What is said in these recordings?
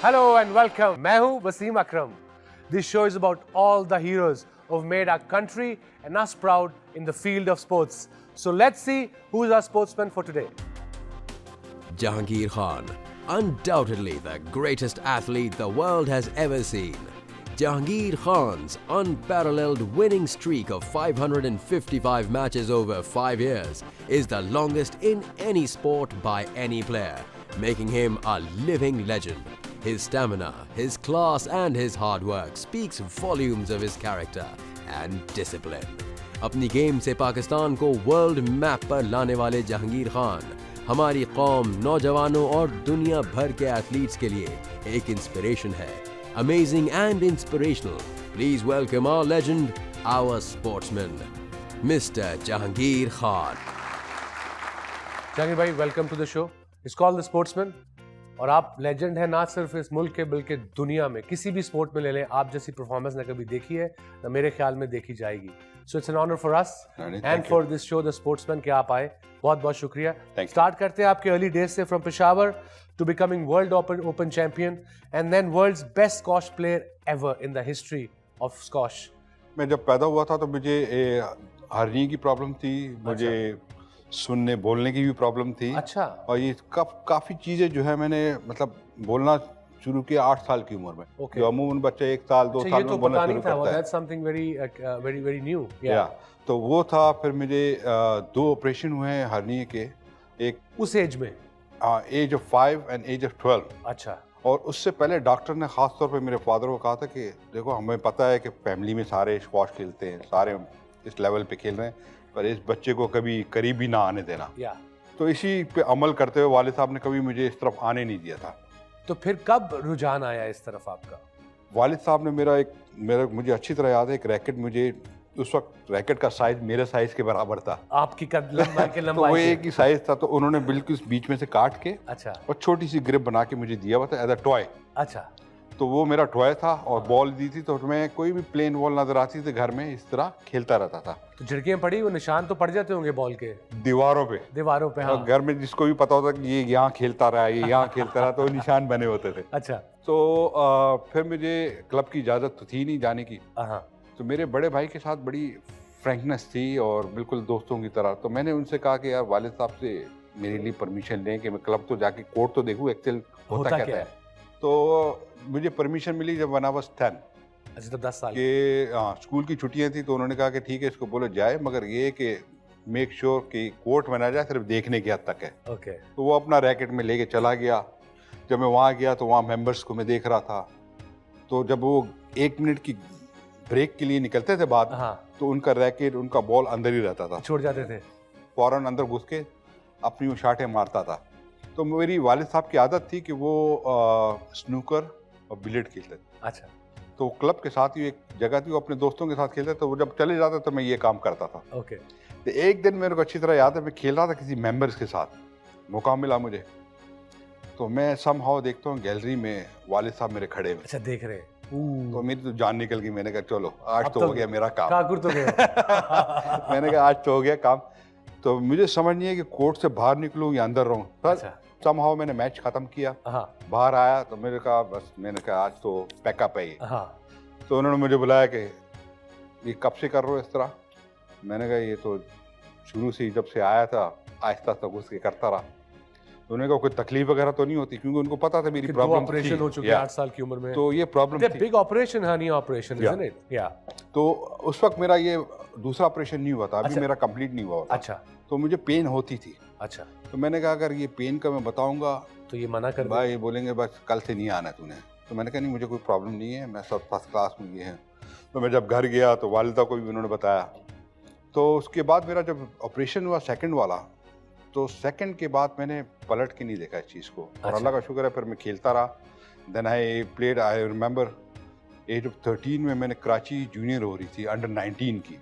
Hello and welcome. मैं हूं वसीम अकरम. This show is about all the heroes who've made our country and us proud in the field of sports. So let's see who's our sportsman for today. Jahangir Khan, undoubtedly the greatest athlete the world has ever seen. Jahangir Khan's unparalleled winning streak of 555 matches over 5 years is the longest in any sport by any player, making him a living legend. His stamina, his class and his hard work speaks volumes of his character and discipline. अपनी game से पाकिस्तान को world map पर लाने वाले जहांगीर खान हमारी कौम, नौजवानों और दुनिया भर के एथलीट्स के लिए एक इंस्पिरेशन है. Amazing and inspirational. Please welcome our legend, our sportsman, Mr. Jahangir Khan. Jahangir भाई, welcome to the show. It's called The Sportsman. और आप लेजेंड है ना सिर्फ इस मुल्क के बल्कि दुनिया में किसी भी स्पोर्ट में ले लें. आप जैसी परफॉर्मेंस ना कभी देखी है ना मेरे ख्याल में देखी जाएगी. So it's an honour for us and for this show the sportsman कि आप आए. बहुत बहुत शुक्रिया. स्टार्ट करते हैं आपके अर्ली डेज से, from Peshawar to becoming world open champion and then world's best squash player ever in the history of squash. मैं जब पैदा हुआ था तो मुझे हर्नी की प्रॉब्लम थी, मुझे सुनने बोलने की भी प्रॉब्लम थी. अच्छा. और ये काफ़ी चीज़ें जो है मैंने मतलब बोलना शुरू किया 8 साल की उम्र में. Okay. जो अमूमन बच्चे 1 साल 2 साल में बोलना शुरू करता है. That's something very new. Yeah. तो वो था. फिर मुझे 2 ऑपरेशन हुए हैं हर्नी के. एक उस एज में age of 5 and age of 12. अच्छा. और उससे पहले डॉक्टर ने ख़ास तौर पे मेरे फादर को कहा था कि देखो, हमें पता है कि फैमिली में सारे स्क्वॉश खेलते हैं, सारे इस लेवल पे खेल रहे हैं, पर इस बच्चे को कभी करीब भी ना आने देना. तो इसी पे अमल करते हुए वालिद साहब ने कभी मुझे इस तरफ आने नहीं दिया था. तो फिर कब रुझान आया इस तरफ आपका? वालिद साहब ने मुझे अच्छी तरह याद है, एक रैकेट, मुझे उस वक्त रैकेट का साइज मेरे साइज के बराबर था. आपकी लंबाई के तो वो एक ही साइज था. तो उन्होंने बिल्कुल बीच में से काट के अच्छा और छोटी सी ग्रिप बना के मुझे दिया हुआ था एज अ टॉय. अच्छा. तो वो मेरा टॉय था और बॉल दी थी. तो मैं कोई भी प्लेन बॉल नजर आती थी घर में, इस तरह खेलता रहता था. तो झिड़कियां पड़ी, वो निशान तो पड़ जाते होंगे बॉल के दीवारों पे. हाँ. घर में जिसको भी पता होता कि ये यहाँ खेलता रहा, ये यहाँ खेलता रहा, तो निशान बने होते थे. अच्छा. तो फिर मुझे क्लब की इजाज़त तो थी नहीं जाने की. तो मेरे बड़े भाई के साथ बड़ी फ्रैंकनेस थी और बिल्कुल दोस्तों की तरह. तो मैंने उनसे कहा कि यार वालिद साहब से मेरे लिए परमिशन लें कि मैं क्लब तो जाके कोर्ट तो देखूँ एक्चुअल होता क्या है. तो मुझे परमिशन मिली जब वन आई वाज 10. अच्छा, तो 10 साल के स्कूल की छुट्टियां थी. तो उन्होंने कहा कि ठीक है, इसको बोलो जाए, मगर ये कि मेक श्योर कि कोर्ट में ना जाए, सिर्फ देखने की हद तक है. ओके. तो वो अपना रैकेट में लेके चला गया. जब मैं वहाँ गया तो वहाँ मेंबर्स को मैं देख रहा था. तो जब वो 1 मिनट की ब्रेक के लिए निकलते थे बाद, तो उनका रैकेट, उनका बॉल अंदर ही रहता था. छोड़ जाते थे. फौरन अंदर घुस के अपनी वो शाटें मारता था. तो मेरी वालिद साहब की आदत थी कि वो स्नूकर और बिलियर्ड खेलते थे. अच्छा. तो क्लब के साथ ही एक जगह थी, वो अपने दोस्तों के साथ खेलते. तो वो जब चले जाते तो मैं ये काम करता था. ओके. तो एक दिन मेरे को अच्छी तरह याद है, मैं खेल रहा था किसी मेंबर्स के साथ, मौका मिला मुझे. तो मैं समहाउ देखता हूँ गैलरी में वालिद साहब मेरे खड़े हुए. अच्छा, देख रहे. तो मेरी तो जान निकल गई. मैंने कहा चलो आज तो हो गया मेरा काम. ठाकुर तो गया. मैंने कहा आज तो हो गया काम. तो मुझे समझ नहीं है कि कोर्ट से बाहर निकलूँ या अंदर रहूँ. अच्छा. समहाउ मैंने मैच खत्म किया, बाहर आया तो मैंने कहा आज तो पैकअप है ये. तो उन्होंने मुझे बुलाया कि ये कब से कर रहे हो इस तरह. मैंने कहा ये तो शुरू से ही, जब से आया था आहिस्ता आहिस्ता घुस के करता रहा. तो उन्होंने कहा कोई तकलीफ वगैरह तो नहीं होती, क्योंकि उनको पता था मेरी प्रॉब्लम ऑपरेशन हो चुकी है 8 साल की उम्र में. तो ये प्रॉब्लम थी. Big operation, hernia operation, isn't it? या. तो उस वक्त मेरा ये दूसरा ऑपरेशन नहीं हुआ था. अभी मेरा कंप्लीट नहीं हुआ. अच्छा. तो मुझे पेन होती थी. अच्छा. तो मैंने कहा अगर ये पेन का मैं बताऊंगा तो ये मना कर भाई, बोलेंगे बस कल से नहीं आना तूने. तो मैंने कहा नहीं, मुझे कोई प्रॉब्लम नहीं है, मैं सब फर्स्ट क्लास में ये है. तो मैं जब घर गया तो वालिदा को भी उन्होंने बताया. तो उसके बाद मेरा जब ऑपरेशन हुआ सेकंड वाला, तो सेकंड के बाद मैंने पलट के नहीं देखा इस चीज़ को. और अल्लाह का शुक्र है फिर मैं खेलता रहा. Then I played. I remember age of 13 में मैंने कराची जूनियर हो रही थी, अंडर 19 की.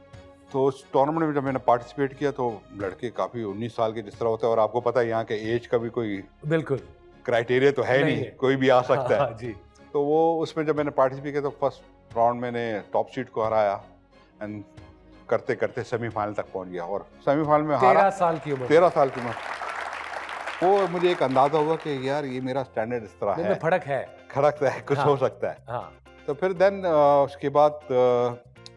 तो उस टूर्नामेंट में जब मैंने पार्टिसिपेट किया तो लड़के काफ़ी 19 साल के जिस तरह होते हैं. और आपको पता है यहाँ के एज का भी कोई बिल्कुल क्राइटेरिया तो है नहीं, कोई भी आ सकता है. जी. तो वो उसमें जब मैंने पार्टिसिपेट किया तो फर्स्ट राउंड मैंने टॉप सीड को हराया एंड करते करते सेमीफाइनल तक पहुंच गया. और सेमीफाइनल में 13 साल की उम्र. 13 साल की उम्र. वो मुझे एक अंदाजा हुआ कि यार ये मेरा स्टैंडर्ड इस तरह है, फर्क है, खड़कता है, कुछ हाँ। हो सकता है। हाँ, तो फिर देन उसके बाद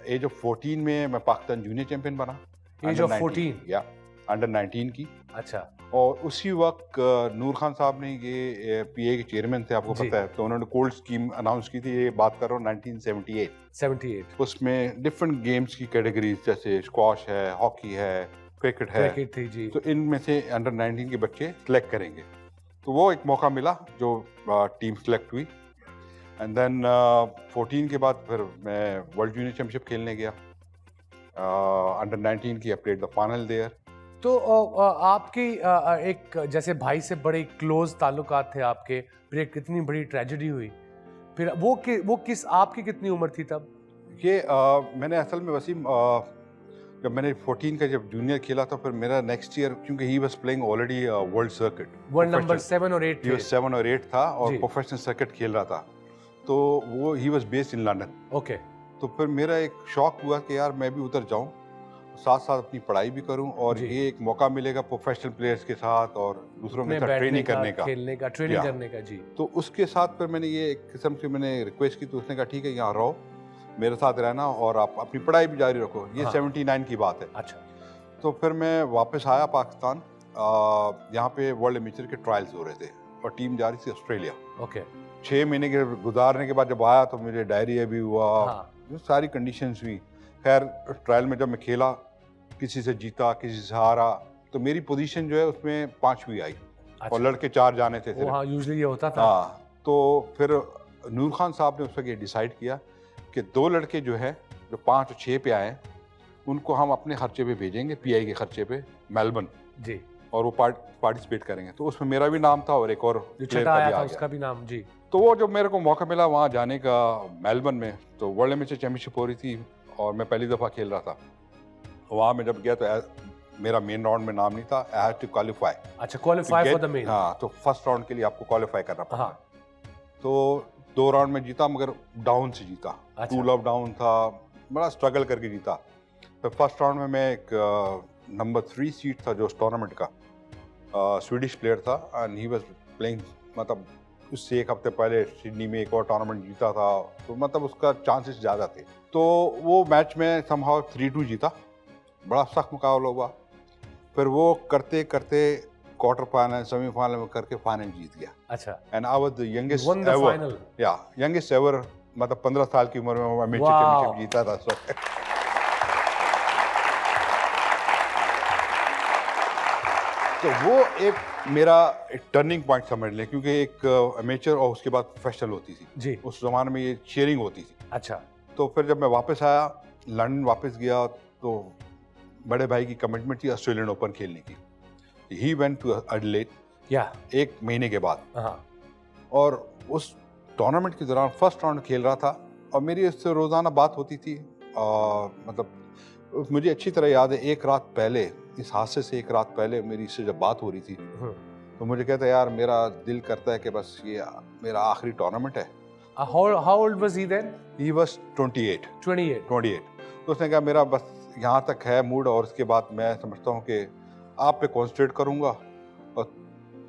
एज ऑफ 14 में मैं पाकिस्तान जूनियर चैंपियन बना। Age Under of 19 14। या अंडर 19 की। अच्छा, और उसी वक्त नूर खान साहब ने ये पीए के चेयरमैन थे, आपको जी। पता है, तो उन्होंने कोल्ड स्कीम अनाउंस की थी। ये बात कर रहा हूँ 1978। 78 उसमें डिफरेंट गेम्स की कैटेगरीज जैसे स्क्वॉश है, हॉकी है, क्रिकेट है, क्रिकेट थी जी। तो इनमें से अंडर 19 के बच्चे सिलेक्ट करेंगे। तो वो एक मौका मिला जो टीम सिलेक्ट हुई। एंड देन 14 के बाद फिर मैं वर्ल्ड जूनियर चैंपियनशिप खेलने गया अंडर 19 की। I played the final there. तो आपकी एक जैसे भाई से बड़े क्लोज ताल्लुकात थे आपके, फिर एक कितनी बड़ी ट्रेजेडी हुई, फिर वो किस आपकी कितनी उम्र थी तब? ये मैंने असल में वसीम जब मैंने 14 का जब जूनियर खेला था, फिर मेरा नेक्स्ट ईयर, क्योंकि he was playing already world circuit, world number 7 और 8 ही वाज थे। 7 और 8 था और जी। प्रोफेशनल सर्किट खेल रहा था। तो वो he was based in London. Okay, तो फिर मेरा एक शौक हुआ कि यार मैं भी उधर जाऊं, साथ साथ अपनी पढ़ाई भी करूं, और जी। ये एक मौका मिलेगा प्रोफेशनल प्लेयर्स के साथ और दूसरों के में साथ बैठने ट्रेनिंग का, करने का। खेलने का, ट्रेनिंग या। करने का जी। तो उसके साथ फिर मैंने ये एक किस्म से मैंने रिक्वेस्ट की, तो उसने कहा ठीक है यहाँ रहो, मेरे साथ रहना और आप अपनी पढ़ाई भी जारी रखो। ये हाँ। 79 की बात है। अच्छा, तो फिर मैं वापस आया पाकिस्तान। यहाँ पे वर्ल्ड एमेचर के ट्रायल्स हो रहे थे और टीम जा रही थी ऑस्ट्रेलिया। ओके, 6 महीने के गुजारने के बाद जब आया तो मुझे डायरिया भी हुआ, हाँ, ये सारी कंडीशंस हुई। खैर ट्रायल में जब मैं खेला, किसी से जीता, किसी से हारा, तो मेरी पोजीशन जो है उसमें 5वीं आई। और अच्छा। लड़के 4 जाने थे वो सिर्फ। हाँ, यूजुअली ये होता था। हाँ, तो फिर नूर खान साहब ने उस वक्त ये डिसाइड किया कि 2 लड़के जो है जो 5 और 6 पे आए हैं, उनको हम अपने खर्चे पे भेजेंगे, पीआई के खर्चे पे मेलबर्न, जी, और वो पार्टिसिपेट करेंगे। तो उसमें मेरा भी नाम था और एक और जो player छठा का आया भी था आ उसका गया। भी नाम जी। तो वो जब मेरे को मौका मिला वहाँ जाने का मेलबर्न में, तो वर्ल्ड एमेचर चैंपियनशिप हो रही थी और मैं पहली दफ़ा खेल रहा था। वहाँ मैं जब गया तो मेरा मेन राउंड में नाम नहीं था। I had to qualify. अच्छा, क्वालिफाई फॉर द मेन। हाँ, तो फर्स्ट राउंड के लिए आपको क्वालिफाई करना पड़ा। हाँ, तो 2 राउंड में जीता, मगर डाउन से जीता। अच्छा। 2 लव डाउन था, बड़ा स्ट्रगल करके जीता। फिर फर्स्ट राउंड में मैं एक नंबर 3 सीट था जो उस टूर्नामेंट का, स्वीडिश प्लेयर था, एंड ही वाज प्लेइंग, मतलब उससे एक हफ्ते पहले सिडनी में एक और टूर्नामेंट जीता था, तो मतलब उसका चांसेस ज़्यादा थे। तो वो मैच में समहाउ 3-2 जीता। बड़ा सख्त मुकाबला हुआ। फिर वो करते करते क्वार्टर फाइनल, सेमीफाइनल में करके फाइनल जीत गया। अच्छा, and I was the youngest won the ever, final। या यंगेस्ट एवर, मतलब 15 साल की उम्र में वो एमेचर Wow। चैंपियनशिप जीता था। तो वो एक मेरा एक टर्निंग पॉइंट समझ लें, क्योंकि एक एमेचर और उसके बाद प्रोफेशनल होती थी। जी, उस जमाने में ये शेयरिंग होती थी। अच्छा, तो फिर जब मैं वापस आया, लंदन वापस गया, तो बड़े भाई की कमिटमेंट थी ऑस्ट्रेलियन ओपन खेलने की। ही वेंट टू एडिलेड या, 1 महीने के बाद, हाँ, और उस टूर्नामेंट के दौरान फर्स्ट राउंड खेल रहा था और मेरी उससे रोज़ाना बात होती थी। मतलब मुझे अच्छी तरह याद है, एक रात पहले, इस हादसे से एक रात पहले मेरी इससे जब बात हो रही थी, तो मुझे कहता यार मेरा दिल करता है कि बस ये मेरा आखिरी टूर्नामेंट है। how old was he then? He was 28। 28। तो उसने कहा मेरा बस यहाँ तक है मूड, और उसके बाद मैं समझता हूँ कि आप पे कॉन्सेंट्रेट करूँगा और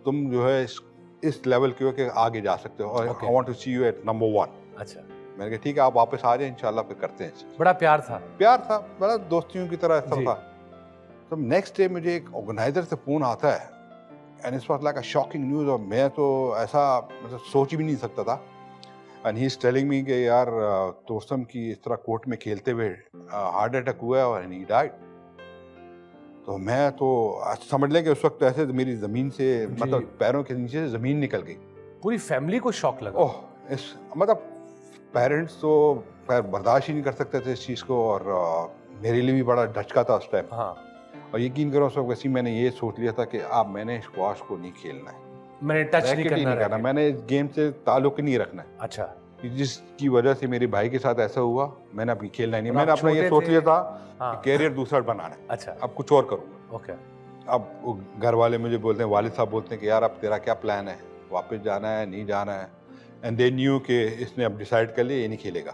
तुम जो है इस लेवल के हो कि आगे जा सकते हो, और Okay। I want to see you at number 1। अच्छा, मैंने कहा ठीक है, आप वापस आ जाए, इंशाल्लाह फिर करते हैं। बड़ा प्यार था। प्यार था, बड़ा दोस्तियों की तरह सब जी। था। तो नेक्स्ट डे मुझे एक ऑर्गेनाइजर से फ़ोन आता है, and it's was like a shocking news, और मैं तो ऐसा मतलब सोच भी नहीं सकता था। And he is telling me कि यार तोसम की इस तरह कोर्ट में खेलते हुए हार्ट अटैक हुआ है और ही डाइड। तो मैं तो समझ लें कि उस वक्त ऐसे मेरी ज़मीन से, मतलब पैरों के नीचे से ज़मीन निकल गई। पूरी फैमिली को शॉक लगा। ओह, इस मतलब पेरेंट्स तो खैर बर्दाश्त ही नहीं कर सकते थे इस चीज़ को, और मेरे लिए भी बड़ा झटका था उस टाइम। हाँ, और यकीन करो उस वक्त वैसे मैंने ये सोच लिया था कि अब मैंने स्क्वाश को नहीं खेलना है, मैंने टच नहीं रैकेट ही करना नहीं करना, रैकेट। मैंने इस गेम से ताल्लुक ही नहीं रखना है। अच्छा, कि जिसकी वजह से मेरे भाई के साथ ऐसा हुआ, मैंने अभी खेलना ही नहीं। और मैंने आप अपना ये छोटे सोच थे। लिया था हाँ। कि कैरियर दूसरा बनाना है, अच्छा, अब कुछ और करूँगा। ओके, अब वो घर वाले मुझे बोलते हैं, वालिद साहब बोलते हैं कि यार अब तेरा क्या प्लान है, वापस जाना है, नहीं जाना है। एंड दे न्यू कि इसने अब डिसाइड कर लिया ये नहीं खेलेगा।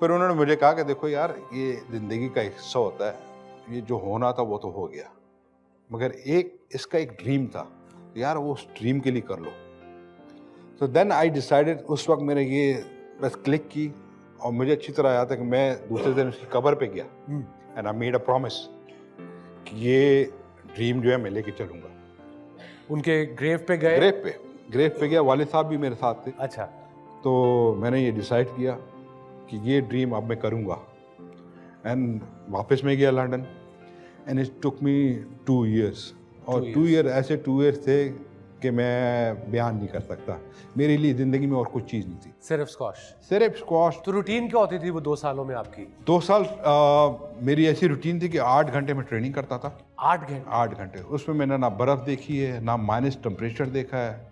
फिर उन्होंने मुझे कहा कि देखो यार, ये ज़िंदगी का हिस्सा होता है, ये जो होना था वो तो हो गया, मगर एक इसका एक ड्रीम था यार, वो उस ड्रीम के लिए कर लो। तो देन आई डिसाइडेड, उस वक्त मैंने ये बस क्लिक की और मुझे अच्छी तरह याद है कि मैं दूसरे दिन उसकी कबर पे गया and I made a promise कि ये ड्रीम जो है मैं लेके चलूँगा। उनके ग्रेव पे गए? ग्रेव पे गया, वालिद साहब भी मेरे साथ थे। अच्छा। तो मैंने ये डिसाइड किया कि ये ड्रीम अब मैं करूँगा एंड वापस मैं गया London and it took me 2 years और 2 year ऐसे 2 years थे कि मैं बयान नहीं कर सकता। मेरे लिए ज़िंदगी में और कुछ चीज़ नहीं थी, सिर्फ स्क्वाश। सिर्फ स्क्वाश। तो रूटीन क्या होती थी वो 2 सालों में आपकी? 2 साल मेरी ऐसी रूटीन थी कि 8 घंटे में ट्रेनिंग करता था। 8 घंटे? 8 घंटे। उसमें मैंने ना बर्फ़ देखी है, ना माइनस टेम्परेचर देखा है,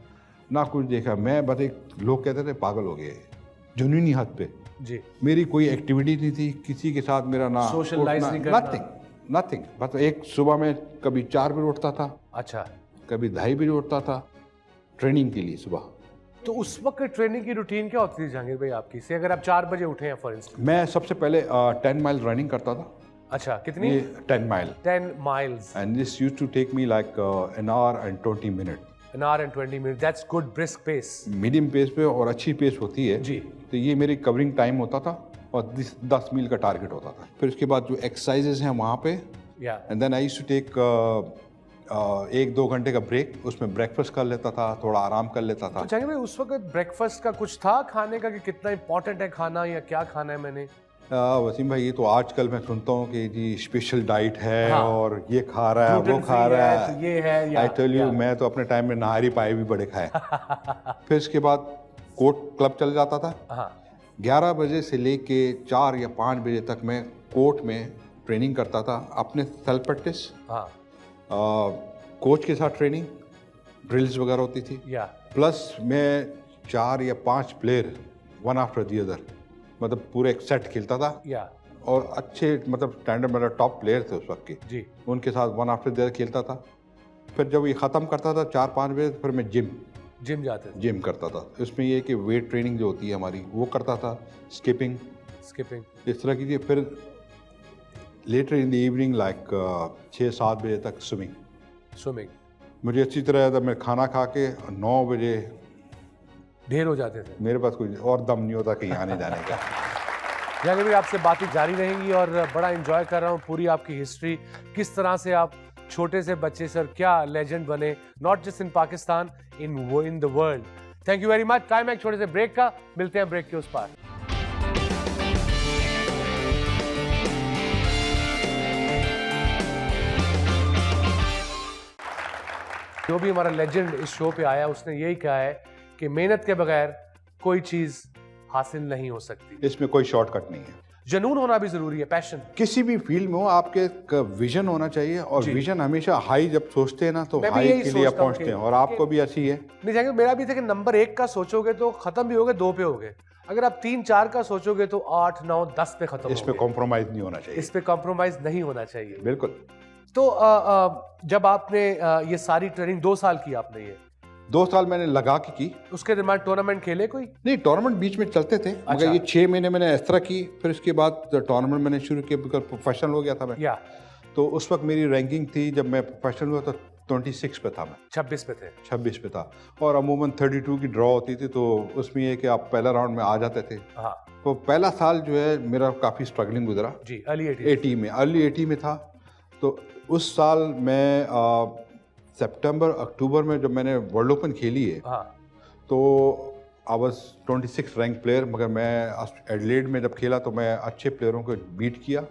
ना कुछ देखा। मैं बस एक, लोग कहते थे पागल हो गए, जुनूनी हद पे। जी। मेरी कोई एक्टिविटी नहीं थी, किसी के साथ मेरा ना सोशलाइज नहीं करना, नथिंग। बस एक सुबह में कभी 4 बजे उठता था, अच्छा, कभी 2:30 बजे उठता था ट्रेनिंग के लिए सुबह। तो उस वक्त ट्रेनिंग की रूटीन क्या होती थी जहांगीर भाई आपकी? से अगर आप 4 बजे उठे हैं फॉर इंस्टेंस। मैं सबसे पहले 10 माइल रनिंग करता था। अच्छा, कितनी? 10 mile. 10 miles। And this used to take me like an hour and 20 minutes। An hour and 20 minutes, that's good brisk pace। Medium pace पे और अच्छी पेस होती है जी। तो ये मेरी कवरिंग टाइम होता था और 10 मील का टारगेट होता था। फिर उसके बाद जो एक्सरसाइजेज हैं वहाँ पे, या and then I used to take 1-2 घंटे का ब्रेक, उसमें ब्रेकफास्ट कर लेता था, थोड़ा आराम कर लेता था। तो जहांगीर भाई उस वक्त ब्रेकफास्ट का कुछ था खाने का कि कितना इंपॉर्टेंट है खाना या क्या खाना है मैंने? वसीम भाई, ये तो आजकल मैं सुनता हूँ कि जी स्पेशल डाइट है, हाँ। और ये खा रहा है, वो Gluten खा free रहा है, है। तो ये है या आई टेल यू, या। मैं तो अपने टाइम में नहारी पाए भी बड़े खाए। फिर इसके बाद कोर्ट क्लब चल जाता था। हाँ। 11 बजे से लेके 4 या 5 बजे तक मैं कोर्ट में ट्रेनिंग करता था, अपने सेल्फ प्रैक्टिस, हाँ। कोच के साथ ट्रेनिंग, ड्रिल्स वगैरह होती थी, या प्लस मैं 4 या 5 player one after the other, मतलब पूरे एक सेट खेलता था। या और अच्छे मतलब स्टैंडर्ड मेरा टॉप प्लेयर थे उस वक्त के, जी। उनके साथ वन आफ्टर दी अदर खेलता था। फिर जब ये ख़त्म करता था 4-5 बजे, फिर मैं जिम जाते थे? जिम करता था। इसमें ये कि वेट ट्रेनिंग जो होती है हमारी वो करता था, स्किपिंग इस तरह की। फिर later in the evening like 6-7 बजे तक स्विमिंग। मुझे अच्छी तरह याद है, मैं खाना खा के 9 बजे ढेर हो जाते थे। मेरे पास कोई और दम नहीं होता कहीं आने जाने का। जहांगीर भाई आपसे बातें जारी रहेंगी और बड़ा एंजॉय कर रहा हूँ पूरी आपकी हिस्ट्री, किस तरह से आप छोटे से बच्चे से और क्या लेजेंड बने, not just in Pakistan, in the world. Thank you very much. Time है एक छोटे से ब्रेक का, मिलते हैं ब्रेक के उस पार। जो भी हमारा लेजेंड इस शो पे आया उसने यही कहा है कि मेहनत के बगैर कोई चीज हासिल नहीं हो सकती। इसमें कोई शॉर्टकट नहीं है। जुनून होना भी जरूरी है, पैशन। किसी भी फील्ड में हो, आपके एक विजन होना चाहिए, और विजन हमेशा हाई जब सोचते हैं ना तो मैं भी हाई यही के लिए सोचता हूँ पहुंचते हैं, और आपको भी ऐसी है। नहीं जाएंगे, मेरा भी था कि नंबर 1 का सोचोगे तो खत्म भी होगे, 2 पे होगे। अगर आप 3-4 का सोचोगे तो 8, 9, 10 पे खत्म इस पे कॉम्प्रोमाइज नहीं होना चाहिए। इस पे कॉम्प्रोमाइज नहीं होना चाहिए। बिल्कुल। तो जब आपने ये सारी ट्रेनिंग 2 साल की आपने, ये 2 साल मैंने लगा के की। उसके दरम्यान टूर्नामेंट खेले कोई? नहीं, टूर्नामेंट बीच में चलते थे, मगर ये 6 महीने मैंने इस तरह की। फिर इसके बाद टूर्नामेंट मैंने शुरू किया, बिकॉज प्रोफेशनल हो गया था मैं। या तो उस वक्त मेरी रैंकिंग थी, जब मैं प्रोफेशनल हुआ तो 26 पे था मैं। 26 पे थे? 26 पे था। और अमूमन 32 की ड्रॉ होती थी, तो उसमें ये कि आप पहला राउंड में आ जाते थे। हाँ। तो पहला साल जो है मेरा काफ़ी स्ट्रगलिंग गुजरा जी। अर्ली 80 में था। तो उस साल मैं सितंबर अक्टूबर में जब मैंने वर्ल्ड ओपन खेली है, हाँ। तो आई वाज 26 रैंक प्लेयर, मगर मैं एडिलेड में जब खेला तो मैं अच्छे प्लेयरों को बीट किया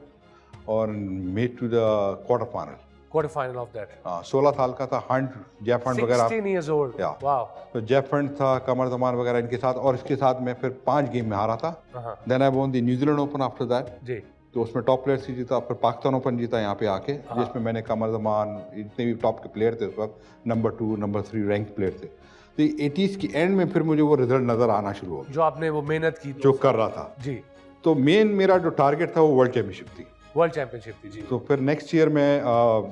और made to the quarter final of that. 16 साल का था, हंट, जेफ हंट वगैरह। 16 years old। या वाओ। तो जेफ हंट था, कमर जमान वगैरह इनके साथ, और इसके साथ मैं फिर 5 गेम में हारा था। Then I won the New Zealand open after that. जी। तो उसमें टॉप प्लेयर्स ही जीता। फिर पाकिस्तान ओपन जीता यहाँ पे आके, जिसमें मैंने कमर जमान, इतने भी टॉप के प्लेयर थे उस वक्त, नंबर 2, नंबर 3 रैंक प्लेयर थे। तो 80s की एंड में फिर मुझे वो रिजल्ट नजर आना शुरू हो गया, जो आपने वो मेहनत की जो कर रहा था। जी। तो मेन मेरा जो टारगेट था वो वर्ल्ड चैंपियनशिप थी। वर्ल्ड चैंपियनशिप थी, जी। तो फिर नेक्स्ट ईयर मैं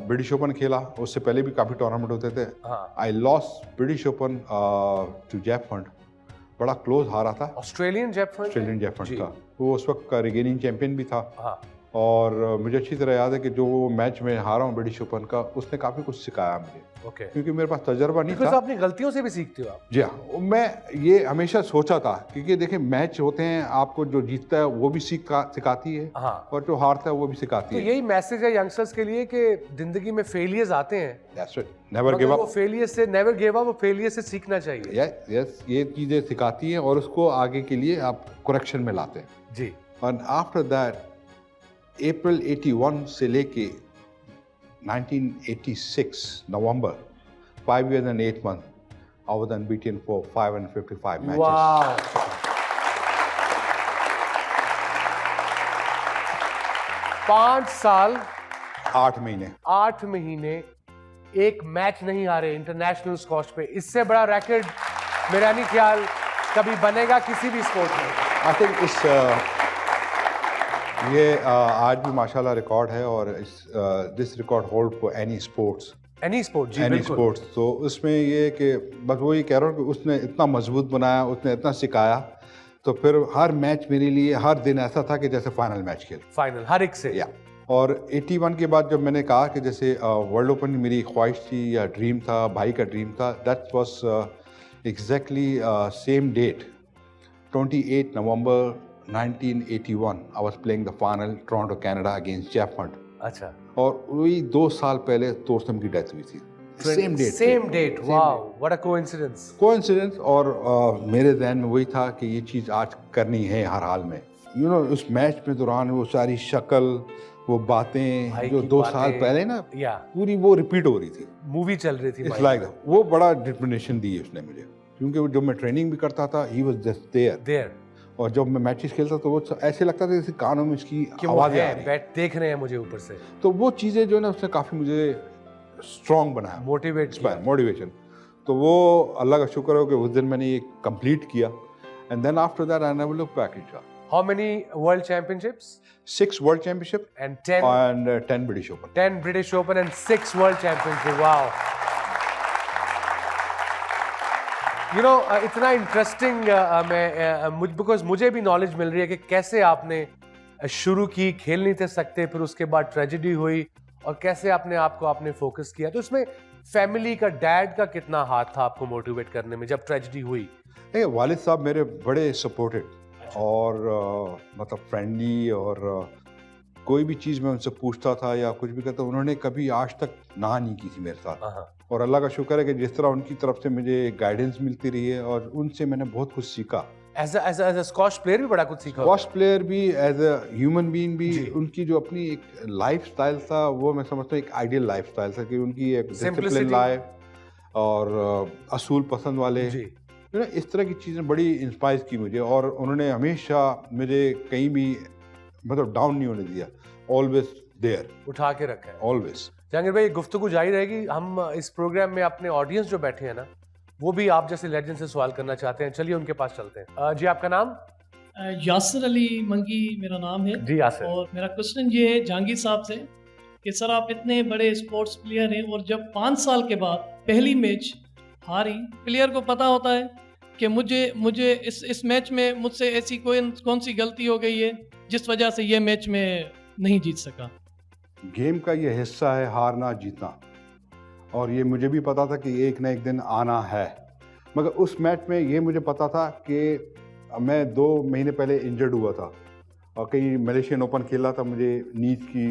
ब्रिटिश ओपन खेला। उससे पहले भी काफ़ी टूर्नामेंट होते थे। I lost British open to Jeff Hunt, बड़ा क्लोज हारा था। ऑस्ट्रेलियन जेफ हंट का वो उस वक्त का रिगेनिंग चैंपियन भी था। और मुझे अच्छी तरह याद है कि जो वो मैच में हारा हूँ ब्रिटिश ओपन का, उसने काफ़ी कुछ सिखाया मुझे, ओके, क्योंकि मेरे पास तजर्बा नहीं बिकॉज था। अपनी गलतियों से भी सीखते हो आप। जी हाँ, मैं ये हमेशा सोचा था, क्योंकि देखिए मैच होते हैं, आपको जो जीतता है वो भी सिखाती है, हाँ, और जो हारता है वो भी सिखाती तो है। यही मैसेज है यंगस्टर्स के लिए कि जिंदगी में फेलियर्स आते हैं, That's it. Never मगर give वो up. फेलियर से नेवर गिव अप, वो फेलियर से सीखना चाहिए। Yes, ये चीज़ें सिखाती हैं और उसको आगे के लिए आप करेक्शन में लाते हैं। जी, और आफ्टर दैट अप्रैल 81 से लेके 1986 नवंबर 5 years and 8 months I was unbeaten for 555 matches. वाह, 5 साल 8 महीने। 8 महीने एक मैच नहीं हारे इंटरनेशनल स्क्वॉश पे। इससे बड़ा रैकेट मेरा नहीं ख्याल कभी बनेगा किसी भी स्पोर्ट में। आई थिंक इस ये आज भी माशाल्लाह रिकॉर्ड है, और इस this record hold for any sports, any sport, जी एनी बिल्कुल। स्पोर्ट्स। तो उसमें ये कि बस वही कह रहा हूँ कि उसने इतना मजबूत बनाया, उसने इतना सिखाया, तो फिर हर मैच मेरे लिए हर दिन ऐसा था कि जैसे फाइनल मैच खेल। फाइनल हर एक से। या और 81 के बाद जब मैंने कहा कि जैसे वर्ल्ड ओपन मेरी ख्वाहिश थी या ड्रीम था, भाई का ड्रीम था, that was exactly same date 28 November 1981 I was playing the final Toronto Canada against Jeff Hunt, अच्छा, और वही 2 साल पहले तोरसम की डेथ हुई थी। Same date, same date, wow, what a coincidence. Coincidence. और मेरे जहन में वही था कि ये चीज़ आज करनी है हर हाल में। यू नो उस मैच में दौरान वो सारी शक्ल, वो बातें भाई जो की 2 बातें, साल पहले ना या पूरी वो रिपीट हो रही थी। मूवी चल रही थी इट्स भाई। लाइक वो बड़ा डिटरमिनेशन दी उसने मुझे, क्योंकि वो जब मैं ट्रेनिंग भी करता था he was just there, there और जब मैं मैचेस खेलता तो वो ऐसे लगता था जैसे कानों में इसकी कि वो आवाज़ें आ है, रही। बैठ देख रहे हैं मुझे ऊपर से, तो वो चीज़ें जो है ना उसने काफ़ी मुझे स्ट्रॉन्ग बनाया, मोटिवेट किया। मोटिवेशन। तो वो अल्लाह का शुक्र हो कि उस दिन मैंने ये कंप्लीट किया, and then after that I never look back it. How many world championships? 6 world championship And 10 and 10 British open. 10 British Open and 6 World Championship. Wow. You know, इतना इंटरेस्टिंग बिकॉज मुझे भी नॉलेज मिल रही है कि कैसे आपने शुरू की, खेल नहीं थे सकते, फिर उसके बाद ट्रेजेडी हुई, और कैसे आपने फोकस किया। तो इसमें फैमिली का, डैड का कितना हाथ था आपको मोटिवेट करने में जब ट्रेजेडी हुई? देखिए वालिद साहब मेरे बड़े सपोर्टेड और मतलब फ्रेंडली, और कोई भी चीज़ मैं उनसे पूछता था या कुछ भी करता, उन्होंने कभी आज तक ना नहीं की थी मेरे साथ। हाँ, और अल्लाह का शुक्र है कि जिस तरह उनकी तरफ से मुझे गाइडेंस मिलती रही है, और उनसे मैंने बहुत कुछ सीखा। एज अ स्क्वॉश प्लेयर भी बड़ा कुछ सीखा होगा। स्क्वॉश प्लेयर भी, एज अ ह्यूमन बीइंग भी, जी। उनकी जो अपनी एक लाइफ स्टाइल था वो मैं समझता हूँ एक आइडियल लाइफ स्टाइल था, कि उनकी एक डिसिप्लिन Simplicity। लाइफ और असूल पसंद वाले, जी, you know, इस तरह की चीज़ें बड़ी इंस्पायर की मुझे, और उन्होंने हमेशा मुझे कहीं भी मतलब डाउन नहीं होने दिया, ऑलवेज देयर, उठा के रखा है। ऑलवेज। जहांगीर भाई, गुफ्तगू जारी रहेगी। हम इस प्रोग्राम में अपने ऑडियंस जो बैठे हैं ना, वो भी आप जैसे लेजेंड से सवाल करना चाहते हैं। चलिए उनके पास चलते हैं। जी, आपका नाम? यासिर अली मंगी मेरा नाम है। जी यासिर। और मेरा क्वेश्चन ये है जहांगीर साहब से कि सर आप इतने बड़े स्पोर्ट्स प्लेयर हैं, और जब 5 साल के बाद पहली मैच हारी, प्लेयर को पता होता है कि मुझे इस मैच में मुझसे ऐसी कौन सी गलती हो गई है जिस वजह से ये मैच में नहीं जीत सका। गेम का ये हिस्सा है हारना जीतना, और ये मुझे भी पता था कि एक ना एक दिन आना है, मगर उस मैच में ये मुझे पता था कि मैं 2 महीने पहले इंजर्ड हुआ था, और कहीं मलेशियन ओपन खेला था, मुझे नीज की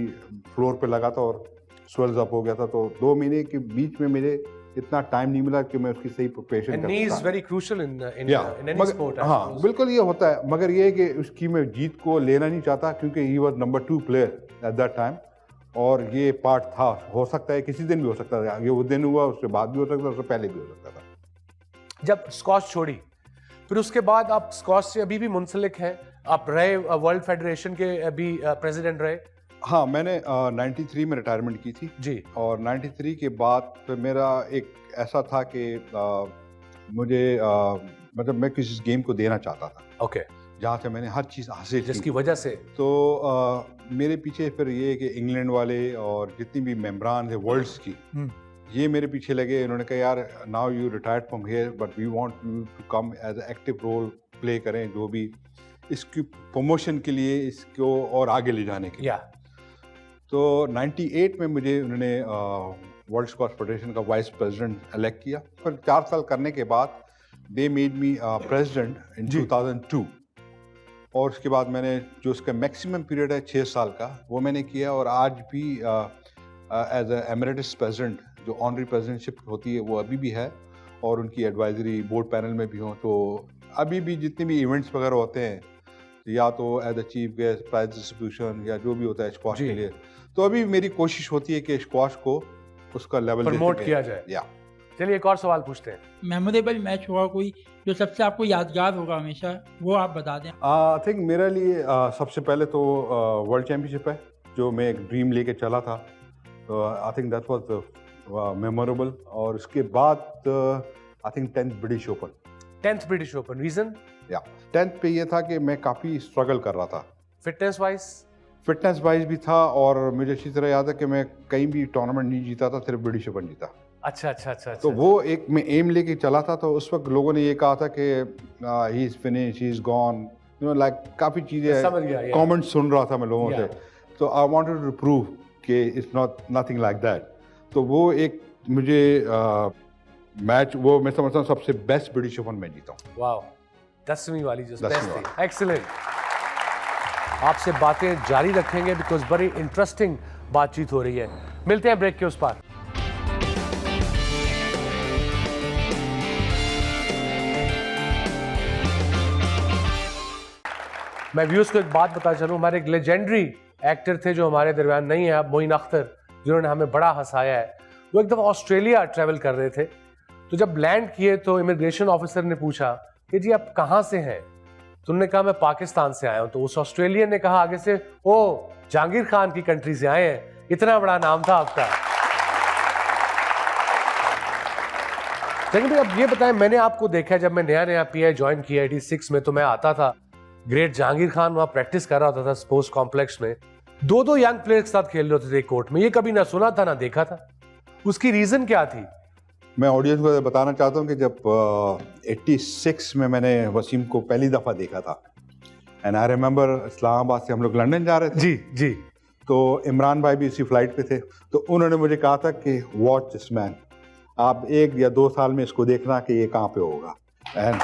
फ्लोर पे लगा था और स्वेल्स अप हो गया था, तो 2 महीने के बीच में मेरे इतना टाइम नहीं मिला कि मैं उसकी सही प्रिपरेशन कर नी इज सकता। Very crucial in any sport. हाँ बिल्कुल ये होता है, मगर ये है कि उसकी मैं जीत को लेना नहीं चाहता, क्योंकि he was number 2 player at that time, और ये पार्ट था। हो सकता है किसी दिन भी हो सकता था, ये उस दिन हुआ, उसके बाद भी हो सकता था, उससे पहले भी हो सकता था। जब स्क्वॉश छोड़ी, फिर उसके बाद आप स्क्वॉश से अभी भी मुंसलिक हैं, आप रहे, वर्ल्ड फेडरेशन के भी प्रेसिडेंट रहे। हाँ, मैंने 93 में रिटायरमेंट की थी जी, और 93 के बाद फिर मेरा एक ऐसा था कि मुझे मतलब मैं किसी गेम को देना चाहता था, ओके, जहाँ से मैंने हर चीज़ हासिल जिसकी की। वजह से तो मेरे पीछे फिर ये कि इंग्लैंड वाले और जितनी भी मेम्बरान थे वर्ल्ड्स की, ये मेरे पीछे लगे। इन्होंने कहा यार now you retired from here but we want you to come as active role play करें, जो भी इसकी प्रमोशन के लिए, इसको और आगे ले जाने के लिए। या तो 98 में मुझे उन्होंने वर्ल्ड स्क्वाश फेडरेशन का वाइस प्रेसिडेंट इलेक्ट किया। फिर 4 साल करने के बाद they made me president in 2002, और उसके बाद मैंने जो उसका मैक्सिमम पीरियड है 6 साल का, वो मैंने किया। और आज भी एज एमरेटस प्रेसिडेंट, जो ऑनरी प्रेसिडेंटशिप होती है वो अभी भी है, और उनकी एडवाइजरी बोर्ड पैनल में भी हूँ। तो अभी भी जितने भी इवेंट्स वगैरह होते हैं, या तो as a chief guest, prize distribution, या जो भी होता है स्क्वाश के लिए, तो अभी मेरी कोशिश होती है कि स्क्वाश को उसका लेवल प्रमोट किया जाए। या चलिए एक और सवाल पूछते हैं। मेमोरेबल मैच हुआ कोई जो सबसे आपको यादगार होगा हमेशा, वो आप बता दें। आई थिंक मेरे लिए सबसे पहले तो वर्ल्ड चैम्पियनशिप है, जो मैं एक ड्रीम लेके चला था। I think that was memorable. और उसके बाद I think 10th British open. 10th British open, reason? या 10th पे ये था कि मैं काफ़ी स्ट्रगल कर रहा था, फिटनेस वाइज भी था, और मुझे अच्छी तरह याद है कि मैं कहीं भी टूर्नामेंट नहीं जीता था, सिर्फ ब्रिटिश ओपन जीता। अच्छा। तो वो एक मैं एम लेके चला था। तो उस वक्त लोगों ने ये कहा था कि he is finish, he is gone, you know, like काफ़ी चीज़ें कमेंट सुन रहा था मैं लोगों से। तो आई वांटेड टू प्रूव कि it's not nothing like that. तो वो एक मुझे मैच, वो मैं समझता हूँ सबसे बेस्ट ब्रिटिश ओपन मैं जीता हूँ। वाओ, 10वीं वाली जो 10वीं बेस्ट थी। एक्सीलेंट। आपसे बातें जारी रखेंगे बिकॉज बड़ी इंटरेस्टिंग बातचीत हो रही है। मिलते हैं ब्रेक के उस पार। मैं व्यूअर्स को एक बात बता चलूं, हमारे एक लेजेंडरी एक्टर थे जो हमारे दरमियान नहीं है अब, मोइन अख्तर, जिन्होंने हमें बड़ा हंसाया है। वो एक दफ़ा ऑस्ट्रेलिया ट्रैवल कर रहे थे, तो जब लैंड किए तो इमिग्रेशन ऑफिसर ने पूछा कि जी आप कहाँ से हैं? तो उन्होंने कहा मैं पाकिस्तान से आया हूँ। तो उस ऑस्ट्रेलियन ने कहा आगे से, ओ जहांगीर खान की कंट्री से आए हैं, इतना बड़ा नाम था आपका। लेकिन भाई अब ये बताएं, मैंने आपको देखा जब मैं नया नया PI ज्वाइन किया 86 में, तो मैं आता था, ग्रेट जहांगीर खान वहाँ प्रैक्टिस कर रहा होता था स्पोर्ट्स कॉम्प्लेक्स में, 2-2 यंग प्लेयर्स के साथ खेल रहे होते थे कोर्ट में। ये कभी ना सुना था ना देखा था। उसकी रीजन क्या थी? मैं ऑडियंस को बताना चाहता हूँ कि जब 86 में मैंने वसीम को पहली दफ़ा देखा था, एंड आई रिमेंबर इस्लामाबाद से हम लोग लंदन जा रहे थे। जी। तो इमरान भाई भी इसी फ्लाइट पे थे। तो उन्होंने मुझे कहा था कि वॉच दिस मैन, आप 1 या 2 साल में इसको देखना कि ये कहाँ पे होगा। And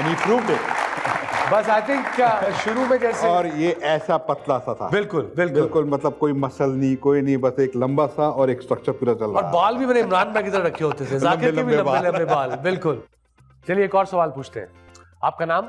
he proved it. बस आई थिंक क्या शुरू में जैसे, और ये ऐसा पतला सा था, बिल्कुल मतलब कोई मसल नहीं, कोई नहीं, बस एक लंबा सा और एक स्ट्रक्चर पूरा चल रहा। और बाल भी मैंने इमरान भाई की तरह रखे होते थे, जाकिर के भी लंबे बाल। बिल्कुल। चलिए एक और सवाल पूछते हैं। आपका नाम?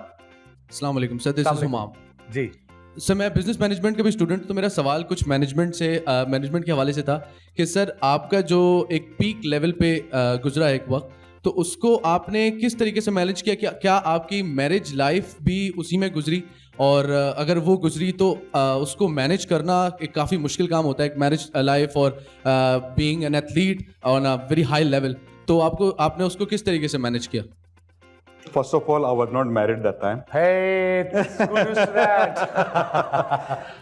अस्सलाम वालेकुम sir, this is Humam ji. Sir मैं बिजनेस मैनेजमेंट का भी स्टूडेंट, तो मेरा सवाल कुछ मैनेजमेंट के हवाले से था कि सर आपका जो एक पीक लेवल पे गुजरा एक वक्त, तो उसको आपने किस तरीके से मैनेज किया? क्या आपकी मैरिज लाइफ भी उसी में गुजरी? और अगर वो गुजरी तो उसको मैनेज करना एक काफ़ी मुश्किल काम होता है, एक मैरिज लाइफ और being an athlete on a very high level. तो आपने उसको किस तरीके से मैनेज किया? First of all, I was not married that time. Hey, that's good to that.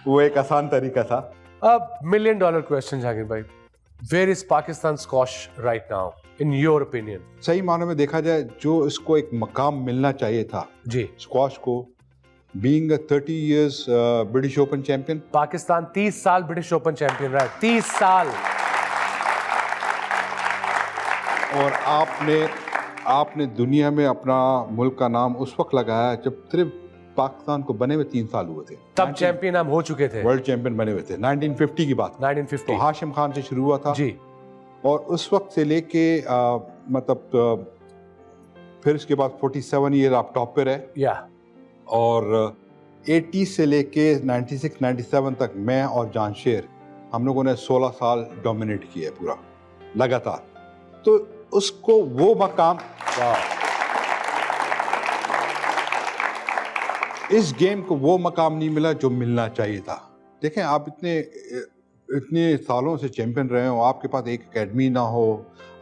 वो एक आसान तरीका था। अब $1 million क्वेश्चन जहांगीर भाई, Where is Pakistan squash right now, in your opinion? सही मानों में देखा जाए, जो इसको एक मकाम मिलना चाहिए था जी, स्क्वाश को, being a 30 years British Open champion. Pakistan 30 साल ब्रिटिश ओपन चैंपियन रहा है, 30 साल। और आपने दुनिया में अपना मुल्क का नाम उस वक्त लगाया जब सिर्फ पाकिस्तान को बने हुए 3 साल हुए थे। तब चैंपियन हम हो चुके थे, वर्ल्ड चैंपियन बने हुए थे। 1950 की बात, 1950। तो हाशिम खान से शुरू हुआ था जी। और उस वक्त से लेके मतलब फिर उसके बाद 47 ईयर आप टॉप पे रहे, या और 80 से लेके 96-97 तक मैं और जानशेर, हम लोगों ने 16 साल डोमिनेट किया है पूरा लगातार। तो उसको वो मकाम, इस गेम को वो मकाम नहीं मिला जो मिलना चाहिए था। देखें, आप इतने सालों से चैंपियन रहे हो, आपके पास एक एकेडमी ना हो,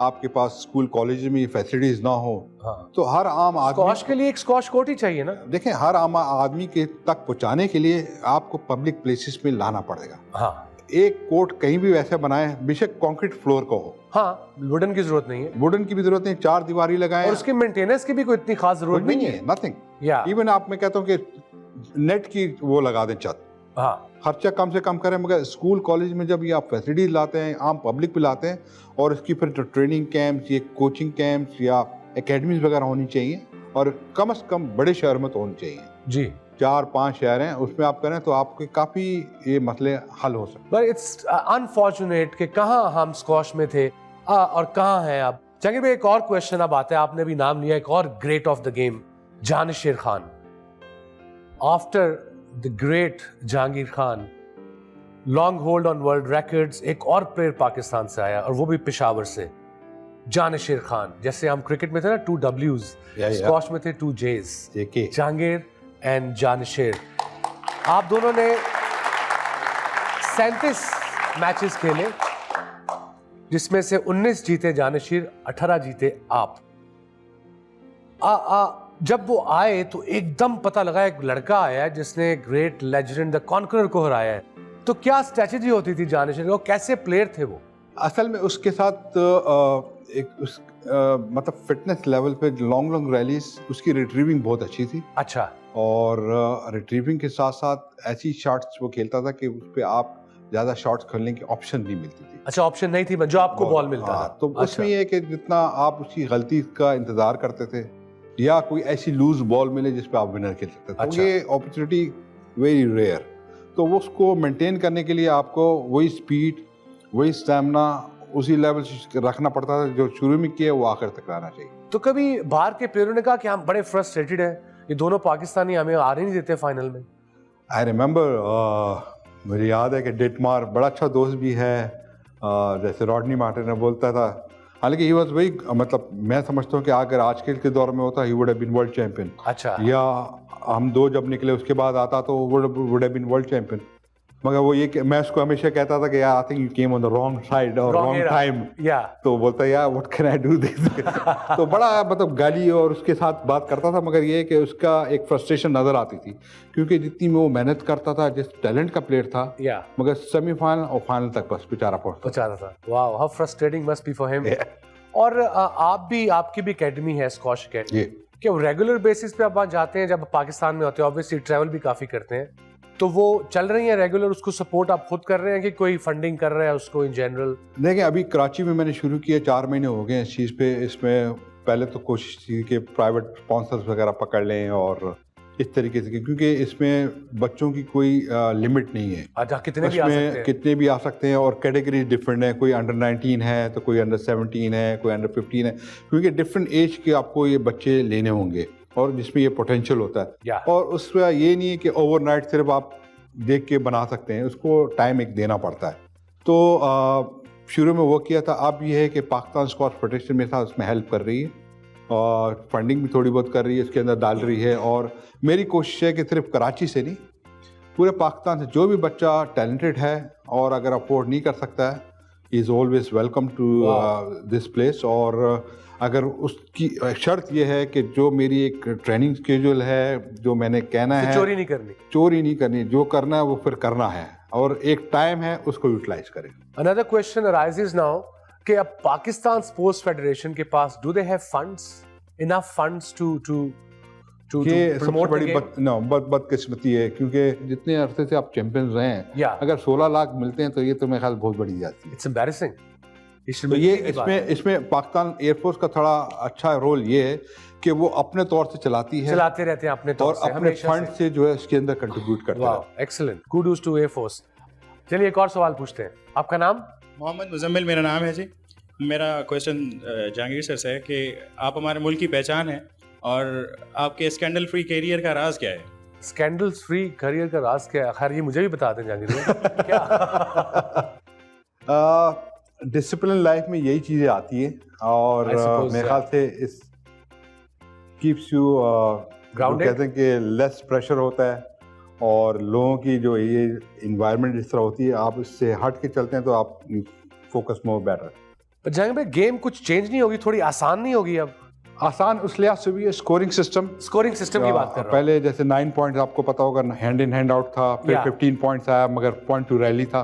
आपके पास स्कूल कॉलेज में फैसिलिटीज ना हो, हाँ। तो हर आम आदमी स्क्वाश के लिए एक स्क्वाश कोर्ट ही चाहिए ना। देखें, हर आम आदमी के तक पहुंचाने के लिए आपको पब्लिक प्लेसेस में लाना पड़ेगा। हाँ, एक कोर्ट कहीं भी वैसे बनाए, बेशक कंक्रीट फ्लोर का हो, हाँ, वुडन की जरूरत नहीं है, वुडन की भी जरूरत नहीं, 4 दीवारी लगाएं, और उसके मेंटेनेंस की भी कोई इतनी खास जरूरत नहीं है, नथिंग। या इवन आप, मैं कहता हूँ कि नेट की वो लगा दें छत, हाँ, खर्चा कम से कम करें, मगर स्कूल कॉलेज में जब ये आप फैसिलिटीज लाते हैं, आम पब्लिक पे लाते हैं, और इसकी फिर जो ट्रेनिंग कैंप्स, ये कोचिंग कैंप्स या एकेडमीज वगैरह होनी चाहिए, और कम से कम बड़े शहर में तो होनी चाहिए जी। 4-5 शहर हैं, उसमें आप करें तो आपके काफ़ी ये मसले हल हो सकते हैं। बट इट्स अनफॉर्चुनेट कि कहाँ हम स्क्वॉश में थे और कहाँ हैं अब। जहांगीर भाई, एक और क्वेश्चन अब आता है, आपने भी नाम लिया एक और great of the game, Jansher Khan. After the great Jahangir Khan, long hold on world records, एक और प्लेयर पाकिस्तान से आया और वो भी पेशावर से, जानिशेर खान। जैसे हम क्रिकेट में थे ना 2 Ws, स्क्वॉश में थे 2 Js, जहांगीर एंड जानिशेर। आप दोनों ने 37 मैचेस खेले, जिसमें से 19 जीते जानिशेर, 18 जीते आप। जब वो आए तो एकदम पता लगा एक लड़का आया है जिसने ग्रेट लेजेंड द कॉन्करर को हराया है। तो क्या स्ट्रेटजी होती थी जानिशेर को, कैसे प्लेयर थे वो? असल में उसके साथ मतलब फिटनेस लेवल पे लॉन्ग रैलीज, उसकी रिट्रीविंग बहुत अच्छी थी। अच्छा। और रिट्रीविंग के साथ साथ ऐसी शॉट्स वो खेलता था कि उस पर आप ज़्यादा शॉट्स खेलने की ऑप्शन नहीं मिलती थी। अच्छा, ऑप्शन नहीं थी जो आपको बॉल मिलता था। तो उसमें ये कि जितना आप उसकी गलती का इंतजार करते थे या कोई ऐसी लूज बॉल मिले जिस पे आप विनर खेल सकते थे, अच्छा। तो ये अपॉर्चुनिटी वेरी रेयर। तो वो उसको मेंटेन करने के लिए आपको वही स्पीड, वही स्टैमिना, उसी लेवल से रखना पड़ता था जो शुरू में किया वो आखिर तक रहना चाहिए। तो कभी बाहर के प्लेयरों ने कहा कि हम बड़े फ्रस्ट्रेटेड हैं, ये दोनों पाकिस्तानी हमें आ नहीं देते फाइनल में? आई रिमेंबर, मुझे याद है कि डेटमार बड़ा अच्छा दोस्त भी है, जैसे रॉडनी मार्टिन ने बोलता था, हालांकि ही वाज वही, मतलब मैं समझता हूँ कि अगर आजकल के दौर में होता he would have been world champion. अच्छा। या हम 2 जब निकले उसके बाद आता तो would have been world champion. मगर वो ये कि मैं उसको हमेशा कहता था कि यार I think you came on the wrong side और रॉन्ग टाइम। तो बोलता यार what can I do this. तो बड़ा मतलब गाली और उसके साथ बात करता था, मगर ये कि उसका एक फ्रस्ट्रेशन नजर आती थी, क्योंकि जितनी में वो मेहनत करता था, जिस टैलेंट का प्लेयर था, मगर सेमीफाइनल और फाइनल तक बस बेचारा पहुंचता था। Wow, how frustrating must be for him. और आपकी भी एकेडमी है, स्क्वॉश एकेडमी, क्या रेगुलर बेसिस पे आप वहाँ जाते हैं जब पाकिस्तान में होते हैं? ऑब्वियसली ट्रैवल भी काफी करते हैं, तो वो चल रही है रेगुलर, उसको सपोर्ट आप खुद कर रहे हैं कि कोई फंडिंग कर रहा है उसको इन जनरल? देखिए, अभी कराची में मैंने शुरू किया, 4 महीने हो गए इस चीज़ पे। इसमें पहले तो कोशिश थी कि प्राइवेट स्पॉन्सर्स वगैरह पकड़ लें और इस तरीके से, क्योंकि इसमें बच्चों की कोई लिमिट नहीं है। अच्छा, कितने भी आ सकते हैं और कैटेगरीज डिफरेंट है, कोई अंडर 19 है तो कोई अंडर 17 है, कोई अंडर 15 है, क्योंकि डिफरेंट एज के आपको ये बच्चे लेने होंगे और जिसमें ये पोटेंशियल होता है। और उसमें ये नहीं है कि ओवरनाइट सिर्फ आप देख के बना सकते हैं, उसको टाइम एक देना पड़ता है। तो शुरू में वो किया था। अब ये है कि पाकिस्तान स्क्वॉश फेडरेशन में था, उसमें हेल्प कर रही है और फंडिंग भी थोड़ी बहुत कर रही है, इसके अंदर डाल रही है। और मेरी कोशिश है कि सिर्फ कराची से नहीं, पूरे पाकिस्तान से जो भी बच्चा टैलेंटेड है और अगर अफोर्ड नहीं कर सकता है, is always welcome to this place. और अगर उसकी शर्त यह है कि जो मेरी एक ट्रेनिंग स्केड्यूल है, जो मैंने कहना है, चोरी नहीं करनी, जो करना है वो फिर करना है, और एक टाइम है उसको यूटिलाइज करें। Another question arises now कि अब पाकिस्तान स्पोर्ट्स फेडरेशन के पास do they have funds, enough funds to promote the game? बदकिस्मती है, क्योंकि जितने अरसे से आप चैंपियंस रहे हैं, अगर 16 लाख मिलते हैं तो ये तो मेरे ख्याल बहुत बड़ी जाती है। It's embarrassing। तो ये इसमें पाकिस्तान एयरफोर्स का थोड़ा अच्छा रोल ये है कि वो अपने तौर से चलाते रहते हैं अपने तौर से, और अपने फंड से जो है इसके अंदर कंट्रीब्यूट करते हैं। Excellent, kudos to air force. चलिए एक और सवाल पूछते हैं। आपका नाम? मोहम्मद मुजम्मिल मेरा नाम है जी। मेरा क्वेश्चन जहांगीर सर से है कि आप हमारे मुल्क की पहचान है और आपके स्कैंडल फ्री करियर का राज क्या है? स्कैंडल्स फ्री करियर का राज क्या है? खैर ये मुझे भी बता दें जहांगीर क्या। डिसिप्लिन लाइफ में यही चीज़ें आती हैं और मेरे ख्याल से इस कीप्स यू ग्राउंडेड, कहते हैं कि लेस प्रेशर होता है और लोगों की जो ये इन्वायरमेंट जिस तरह होती है, आप इससे हट के चलते हैं तो आप फोकस मोर बेटर। जहांगीर भाई, गेम कुछ चेंज नहीं होगी, थोड़ी आसान नहीं होगी अब? आसान उस लिहाज से भी है, स्कोरिंग सिस्टम की बात कर रहा हूं। पहले जैसे 9 पॉइंट्स आपको पता होगा, हैंड इन हैंड आउट था, फिर 15 पॉइंट्स आया, मगर पॉइंट टू रैली था।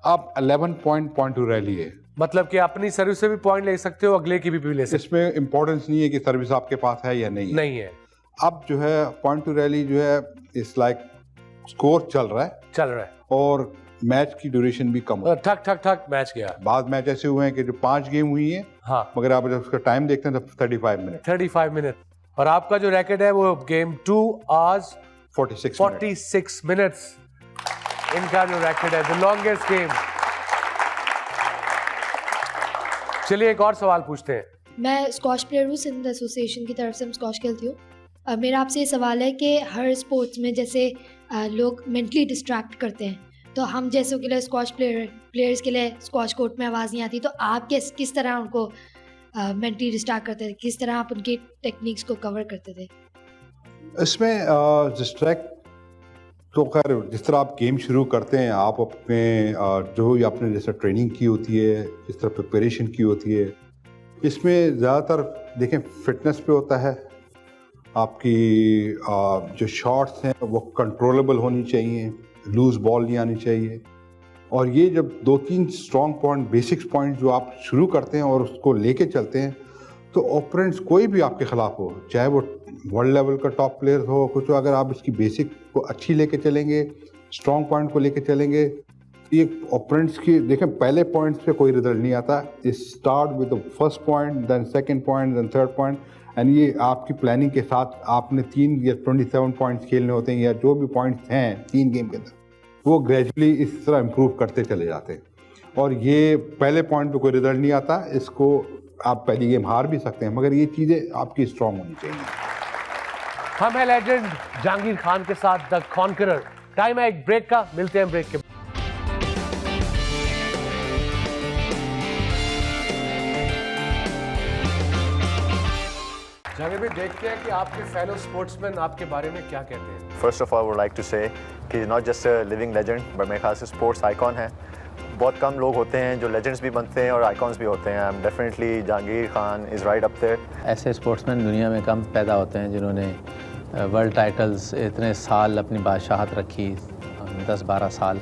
अब 11 पॉइंट टू रैली है, मतलब कि अपनी सर्विस से भी पॉइंट ले सकते हो, अगले की भी ले सकते हो। इसमें इंपॉर्टेंस नहीं है कि सर्विस आपके पास है या नहीं है। अब जो है पॉइंट टू रैली जो है इस लाइक स्कोर चल रहा है और मैच की ड्यूरेशन भी कम हो। ठक ठक ठक मैच गया। बाद मैच ऐसे हुए हैं कि जो 5 गेम हुई हैं, हाँ, मगर आप जब उसका टाइम देखते हैं तो 35 मिनट 35 मिनट। और आपका जो रैकेट है वो गेम 2 hours 46 मिनट्स इनका जो रैकेट है, द लॉन्गेस्ट गेम। चलिए एक और सवाल पूछते हैं। मैं स्क्वाश प्लेयर हूँ, सिंध एसोसिएशन की तरफ से मैं स्क्वाश खेलती हूँ। मेरा आपसे ये सवाल है कि हर स्पोर्ट्स में जैसे लोग मेंटली डिस्ट्रैक्ट करते हैं, तो हम जैसों के लिए स्क्वाश प्लेयर्स के लिए स्क्वाश कोर्ट में आवाज़ नहीं आती, तो आप किस तरह उनको मेंटली डिस्ट्रैक्ट करते थे, किस तरह आप उनकी टेक्निक्स को कवर करते थे? इसमें डिस्ट्रैक्ट तो खैर जिस तरह आप गेम शुरू करते हैं, आप अपने जो भी आपने जैसे ट्रेनिंग की होती है, जिस तरह प्रिपरेशन की होती है, इसमें ज़्यादातर देखें फिटनेस पे होता है। आपकी जो शॉट्स हैं वो कंट्रोलेबल होनी चाहिए, लूज बॉल नहीं आनी चाहिए। और ये जब 2-3 स्ट्रॉन्ग पॉइंट, बेसिक्स पॉइंट जो आप शुरू करते हैं और उसको लेके चलते हैं, तो ओपोनेंट्स कोई भी आपके ख़िलाफ़ हो, चाहे वो वर्ल्ड लेवल का टॉप प्लेयर हो कुछ, अगर आप इसकी बेसिक को अच्छी लेके चलेंगे, स्ट्रॉन्ग पॉइंट को लेके चलेंगे, ये ओपोनेंट्स की देखें पहले पॉइंट्स पे कोई रिजल्ट नहीं आता। Start with the first point, then second point, then third point, and ये आपकी प्लानिंग के साथ आपने 3 या 27 पॉइंट्स खेलने होते हैं, या जो भी पॉइंट्स हैं 3 गेम के अंदर, वो ग्रेजुअली इस तरह इम्प्रूव करते चले जाते हैं। और ये पहले पॉइंट पे कोई रिजल्ट नहीं आता, इसको आप पहली गेम हार भी सकते हैं, मगर ये चीज़ें आपकी स्ट्रॉन्ग होनी चाहिए। हम हैं लेजेंड जहांगीर खान के साथ, द कॉन्करर। टाइम है एक ब्रेक का, मिलते हैं ब्रेक के। जहांगीर भाई, देखते हैं कि आपके फेलो स्पोर्ट्समैन आपके बारे में क्या कहते हैं। First of all would like to say कि not just a living legend, but मेरे ख्याल से स्पोर्ट्स आइकॉन है। बहुत कम लोग होते हैं जो लेजेंड्स भी बनते हैं और आइकॉन्स भी होते हैं। I am definitely Jahangir Khan is right up there. ऐसे स्पोर्ट्समैन दुनिया में कम पैदा होते हैं जिन्होंने वर्ल्ड टाइटल्स इतने साल अपनी बादशाहत रखी, 10-12 साल।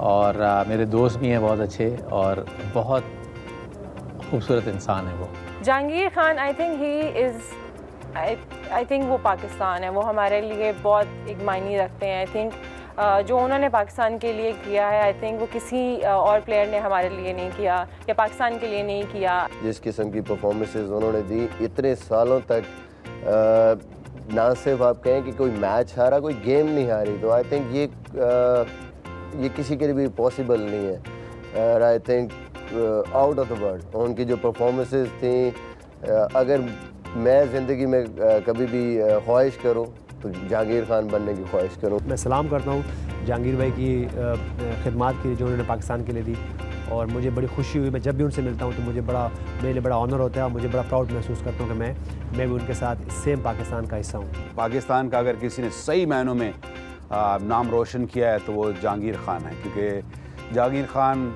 और मेरे दोस्त भी हैं बहुत अच्छे, और बहुत खूबसूरत इंसान है वो। Jahangir Khan, I think he is I think वो पाकिस्तान है, वो हमारे लिए बहुत एक मायने रखते हैं। आई थिंक जो उन्होंने पाकिस्तान के लिए किया है, आई थिंक वो किसी और प्लेयर ने हमारे लिए नहीं किया या पाकिस्तान के लिए नहीं किया। जिस किस्म की परफॉर्मेंसेस उन्होंने दी इतने सालों तक, ना सिर्फ आप कहें कि कोई मैच हारा, कोई गेम नहीं हारी, तो आई थिंक ये किसी के लिए भी पॉसिबल नहीं है। और I think out of the world उनकी जो परफॉर्मेंसेस थी, अगर मैं ज़िंदगी में कभी भी ख्वाहिश करूं तो जहांगीर खान बनने की ख्वाहिश करूं। मैं सलाम करता हूं जहांगीर भाई की खिदमत की जो उन्होंने पाकिस्तान के लिए दी, और मुझे बड़ी खुशी हुई। मैं जब भी उनसे मिलता हूं तो मेरे लिए बड़ा ऑनर होता है, और मुझे बड़ा प्राउड महसूस करता हूं कि मैं भी उनके साथ सेम पाकिस्तान का हिस्सा हूँ। पाकिस्तान का अगर किसी ने सही मायनों में नाम रोशन किया है तो वो जहांगीर खान है, क्योंकि जहांगीर खान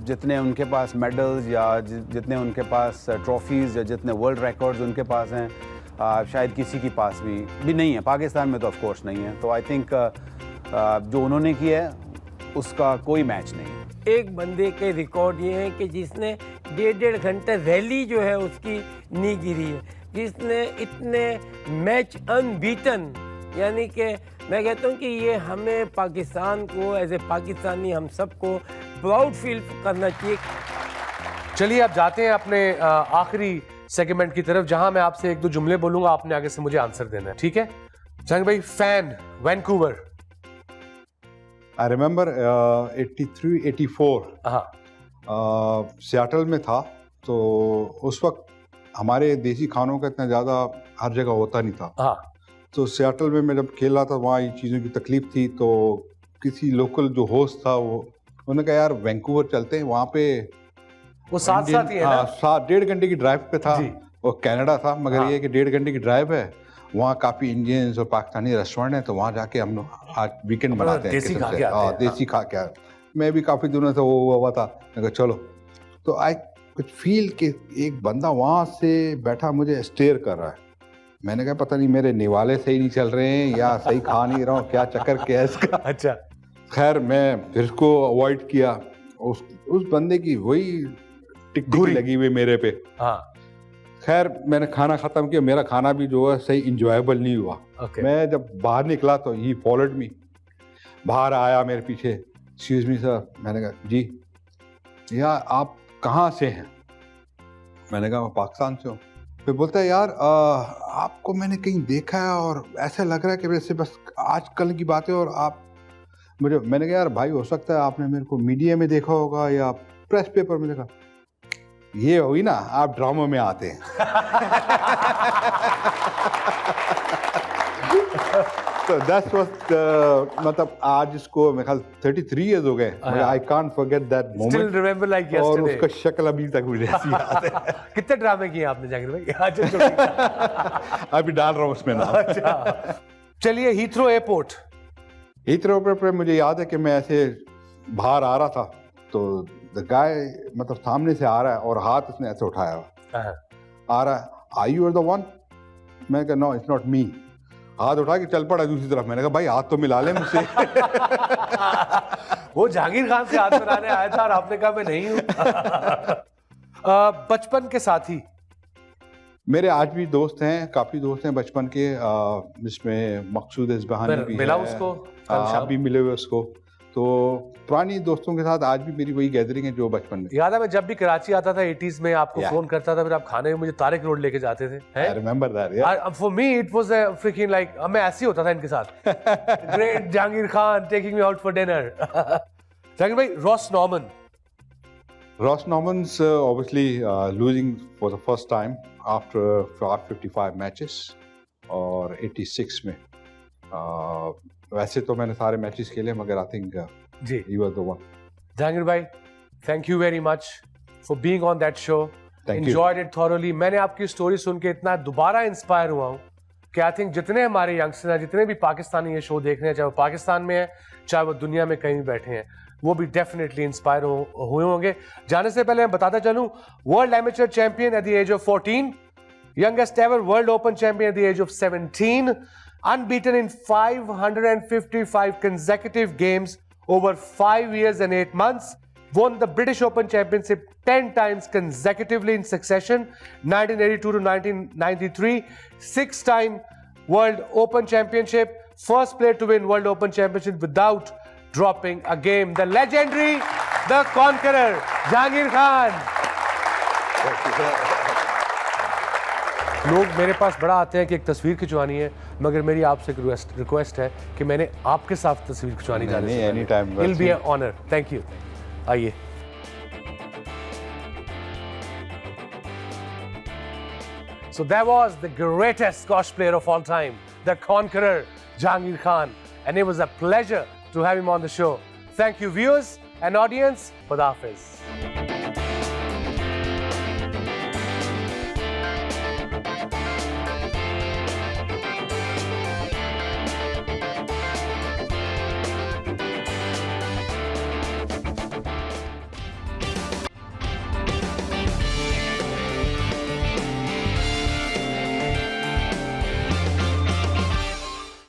जितने उनके पास मेडल्स या जितने उनके पास ट्रॉफीज़ या जितने वर्ल्ड रिकॉर्ड्स उनके पास हैं, शायद किसी के पास भी नहीं है। पाकिस्तान में तो ऑफ कोर्स नहीं है। तो आई थिंक जो उन्होंने किया है उसका कोई मैच नहीं है। एक बंदे के रिकॉर्ड ये है कि जिसने 1.5 घंटे रैली जो है उसकी नी गिरी है, जिसने इतने मैच अनबीटन, यानी कि मैं कहता हूँ कि ये हमें पाकिस्तान को एज ए पाकिस्तानी हम सबको प्राउड फील करना चाहिए। चलिए अब जाते हैं अपने आखिरी सेगमेंट की तरफ, जहां मैं आपसे 1-2 जुमले बोलूंगा, आपने आगे से मुझे आंसर देना है, ठीक है? जहांगीर भाई, fan Vancouver. I remember 83-84 Seattle में था, तो उस वक्त हमारे देसी खानों का इतना ज़्यादा हर जगह होता नहीं था। तो सियाटल में मैं जब खेल रहा था, वहाँ ये चीज़ों की तकलीफ थी, तो किसी लोकल जो होस्ट था उन्होंने कहा यार वैंकूवर चलते हैं, वहाँ पे वो साथ ही है ना? 1.5 घंटे की ड्राइव पे था, वो कनाडा था, मगर ये कि 1.5 घंटे की ड्राइव है, वहाँ काफ़ी इंडियंस और पाकिस्तानी रेस्टोरेंट है, तो वहाँ जाके हम लोग आज वीकेंड बनाते हैं, देसी खा के। मैं भी काफ़ी दिनों से वो हुआ था, मैं कहा चलो। तो आई कुछ फील कि एक बंदा वहाँ से बैठा मुझे स्टेयर कर रहा है। मैंने कहा पता नहीं मेरे निवाले सही नहीं चल रहे हैं या सही खा नहीं रहा हूँ, क्या चक्कर क्या है इसका। अच्छा, खैर मैं फिर इसको अवॉइड किया। उस बंदे की वही टिक लगी हुई मेरे पे। खैर मैंने खाना खत्म किया, मेरा खाना भी जो है सही इंजॉयबल नहीं हुआ। मैं जब बाहर निकला तो ही फॉलोड मी, बाहर आया मेरे पीछे, एक्सक्यूज मी सर, मैंने कहा जी यार आप कहाँ से हैं? मैंने कहा मैं पाकिस्तान से हूँ। फिर बोलता है यार आपको मैंने कहीं देखा है और ऐसा लग रहा है कि वैसे बस आजकल की बात है और आप मुझे, मैंने कहा यार भाई हो सकता है आपने मेरे को मीडिया में देखा होगा या प्रेस पेपर में देखा। ये हुई ना, आप ड्रामा में आते हैं। तो दैट्स व्हाट मतलब आज इसको मेरे ख्याल 33 इयर्स हो गए, I can't forget that moment, still remember like और यस्टरडे। उसका शक्ल अभी तक मुझे ऐसी याद है। कितने ड्रामे किए आपने जाकिर भाई? अभी डाल रहा हूँ उसमें ना। अच्छा चलिए, हीथ्रो एयरपोर्ट। हीथ्रो पर मुझे याद है कि मैं ऐसे बाहर आ रहा था तो द गाय मतलब सामने से आ रहा है और हाथ उसने ऐसे उठाया हुआ आ रहा है, are you are the one? मैं कहा नो इट्स नॉट मी। हाथ उठा के चल पड़ा दूसरी तरफ। मैंने कहा भाई हाथ तो मिला ले मुझसे। वो जहांगीर खान से हाथ मिलाने आया था और आपने कहा मैं नहीं हूं। बचपन के साथी मेरे आज भी दोस्त हैं, काफी दोस्त हैं बचपन के, जिसमें मकसूद इस्बहानी भी मिला है, उसको अभी मिले हुए उसको। तो पुरानी दोस्तों के साथ आज भी मेरी वही गैदरिंग है जो बचपन में। याद है मैं जब भी कराची आता था 80s में आपको फोन करता था, फिर आप खाने में मुझे तारिक रोड लेके जाते थे। I remember that, yeah. For me it was a freaking like मैं ऐसे ही होता था इनके साथ। Great Jahangir Khan taking me out for dinner। Jahangir भाई, Ross Norman. Ross Norman's obviously losing for the first time after 55 matches और 86 में। वैसे तो मैंने सारे मैचेस खेले मगर आई थिंक जी he was the one। Jahangir भाई, thank you very much for being on that show. Thank you। Enjoyed it thoroughly. मैंने आपकी स्टोरी सुन के इतना दोबारा इंस्पायर हुआ हूँ कि आई थिंक जितने हमारे यंगस्टर हैं, जितने भी पाकिस्तानी ये शो देख रहे हैं, चाहे वो पाकिस्तान में है चाहे वो दुनिया में कहीं भी बैठे हैं, वो भी डेफिनेटली इंस्पायर हुए होंगे। जाने से पहले मैं बताता चलूं, world amateur champion at the age of 14, youngest ever world open champion at the age of 17, unbeaten in 555 consecutive games over 5 years and 8 months, won the British Open Championship 10 times consecutively in succession, 1982 to 1993, 6-time World Open Championship, first player to win World Open Championship without dropping a game. The legendary, the conqueror, Jahangir Khan. लोग मेरे पास बड़ा आते हैं कि एक तस्वीर खिंचवानी है, मगर मेरी आपसे रिक्वेस्ट है कि मैंने आपके साथ तस्वीर खिंचवानी जाने से any time will be an honour. Thank you. आइए। So that was the greatest squash player of all time, the conqueror, Jahangir Khan, and it was a pleasure to have him on the show. Thank you, viewers and audience. Khuda Hafiz.